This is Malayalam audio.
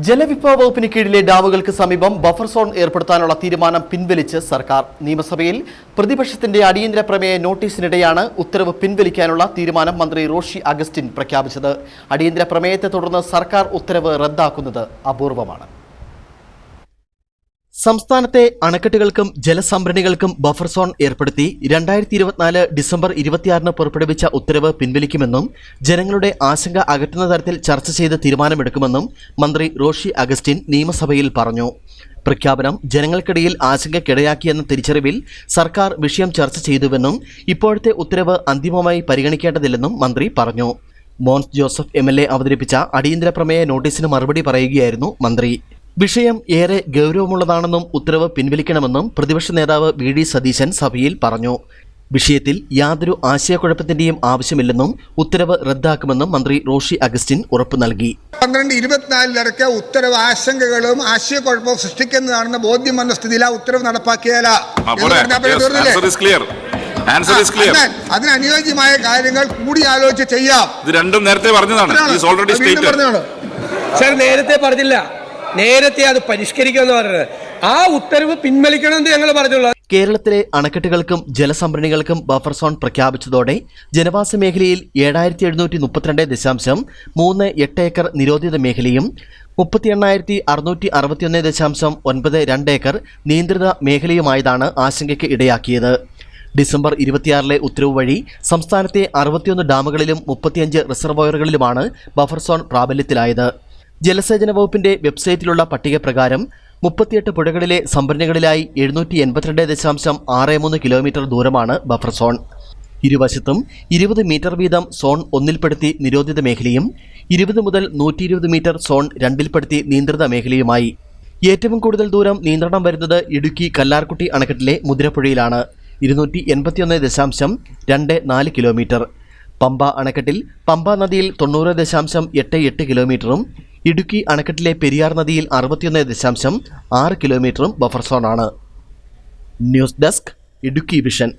ജലവിഭവ വകുപ്പിന് കീഴിലെ ഡാമുകൾക്ക് സമീപം ബഫർ സോൺ ഏർപ്പെടുത്താനുള്ള തീരുമാനം പിൻവലിച്ച് സർക്കാർ. നിയമസഭയിൽ പ്രതിപക്ഷത്തിന്റെ അടിയന്തര പ്രമേയ നോട്ടീസിനിടെയാണ് ഉത്തരവ് പിൻവലിക്കാനുള്ള തീരുമാനം മന്ത്രി റോഷി അഗസ്റ്റിൻ പ്രഖ്യാപിച്ചത്. അടിയന്തര പ്രമേയത്തെ തുടർന്ന് സർക്കാർ ഉത്തരവ് റദ്ദാക്കുന്നത് അപൂർവമാണ്. സംസ്ഥാനത്തെ അണക്കെട്ടുകൾക്കും ജലസംഭരണികൾക്കും ബഫർ സോൺ ഏർപ്പെടുത്തി 2024 ഡിസംബർ 26 പുറപ്പെടുവിച്ച ഉത്തരവ് പിൻവലിക്കുമെന്നും ജനങ്ങളുടെ ആശങ്ക അകറ്റുന്ന തരത്തിൽ ചർച്ച ചെയ്ത് തീരുമാനമെടുക്കുമെന്നും മന്ത്രി റോഷി അഗസ്റ്റിൻ നിയമസഭയിൽ പറഞ്ഞു. പ്രഖ്യാപനം ജനങ്ങൾക്കിടയിൽ ആശങ്കയ്ക്കിടയാക്കിയെന്ന തിരിച്ചറിവിൽ സർക്കാർ വിഷയം ചർച്ച ചെയ്തുവെന്നും ഇപ്പോഴത്തെ ഉത്തരവ് അന്തിമമായി പരിഗണിക്കേണ്ടതില്ലെന്നും മന്ത്രി പറഞ്ഞു. മോൻസ് ജോസഫ് MLA അവതരിപ്പിച്ച അടിയന്തര പ്രമേയ നോട്ടീസിന് മറുപടി പറയുകയായിരുന്നു മന്ത്രി. വിഷയം ഏറെ ഗൗരവമുള്ളതാണെന്നും ഉത്തരവ് പിൻവലിക്കണമെന്നും പ്രതിപക്ഷ നേതാവ് VD സതീശൻ സഭയിൽ പറഞ്ഞു. വിഷയത്തിൽ യാതൊരു ആശയക്കുഴപ്പത്തിന്റെയും ആവശ്യമില്ലെന്നും ഉത്തരവ് റദ്ദാക്കുമെന്നും മന്ത്രി റോഷി അഗസ്റ്റിൻ ഉറപ്പു നൽകി. 12/24 ഉത്തരവ് ആശങ്കകളും ആശയക്കുഴപ്പവും സൃഷ്ടിക്കുന്നതാണെന്ന് ബോധ്യം വന്ന സ്ഥിതിയിൽ ആ ഉത്തരവ് നടപ്പാക്കിയാല അതിനനുയോജ്യമായ കാര്യങ്ങൾ കൂടിയാലോചിച്ച് ചെയ്യാം. ഇത് രണ്ടും നേരത്തെ പറഞ്ഞതാണ്. നേരത്തെ പറഞ്ഞില്ല, നേരത്തെ അത് പരിഷ്കരിക്കുമെന്ന് പറഞ്ഞത്. ആ ഉത്തരവ് പിൻവലിക്കണമെന്ന് ഞങ്ങൾ പറഞ്ഞുള്ളൂ. കേരളത്തിലെ അണക്കെട്ടുകൾക്കും ജലസംഭരണികൾക്കും ബഫർ സോൺ പ്രഖ്യാപിച്ചതോടെ ജനവാസ മേഖലയിൽ 7732.38 ഏക്കർ നിരോധിത മേഖലയും 38,661.92 ഏക്കർ നിയന്ത്രിത മേഖലയുമായതാണ് ആശങ്കയ്ക്ക് ഇടയാക്കിയത്. ഡിസംബർ 26 ഉത്തരവ് വഴി സംസ്ഥാനത്തെ 61 ഡാമുകളിലും 35 റിസർവോയറുകളിലുമാണ് ബഫർ സോൺ പ്രാബല്യത്തിലായത്. ജലസേചന വകുപ്പിന്റെ വെബ്സൈറ്റിലുള്ള പട്ടിക പ്രകാരം 38 പുഴകളിലെ സംഭരണികളിലായി 782.63 കിലോമീറ്റർ ദൂരമാണ് ബഫർ സോൺ. ഇരുവശത്തും 20 മീറ്റർ വീതം സോൺ 1-ൽപ്പെടുത്തി നിരോധിത മേഖലയും 20 മുതൽ 120 മീറ്റർ സോൺ 2-ൽപ്പെടുത്തി നിയന്ത്രിത മേഖലയുമായി. ഏറ്റവും കൂടുതൽ ദൂരം നിയന്ത്രണം വരുന്നത് ഇടുക്കി കല്ലാർകുട്ടി അണക്കെട്ടിലെ മുതിരപ്പുഴയിലാണ്, 281.24 കിലോമീറ്റർ. പമ്പ അണക്കെട്ടിൽ പമ്പ നദിയിൽ 90.88 കിലോമീറ്ററും ഇടുക്കി അണക്കെട്ടിലെ പെരിയാർ നദിയിൽ 61.6 കിലോമീറ്ററും ബഫർ സോണാണ്. News desk Idukki vision.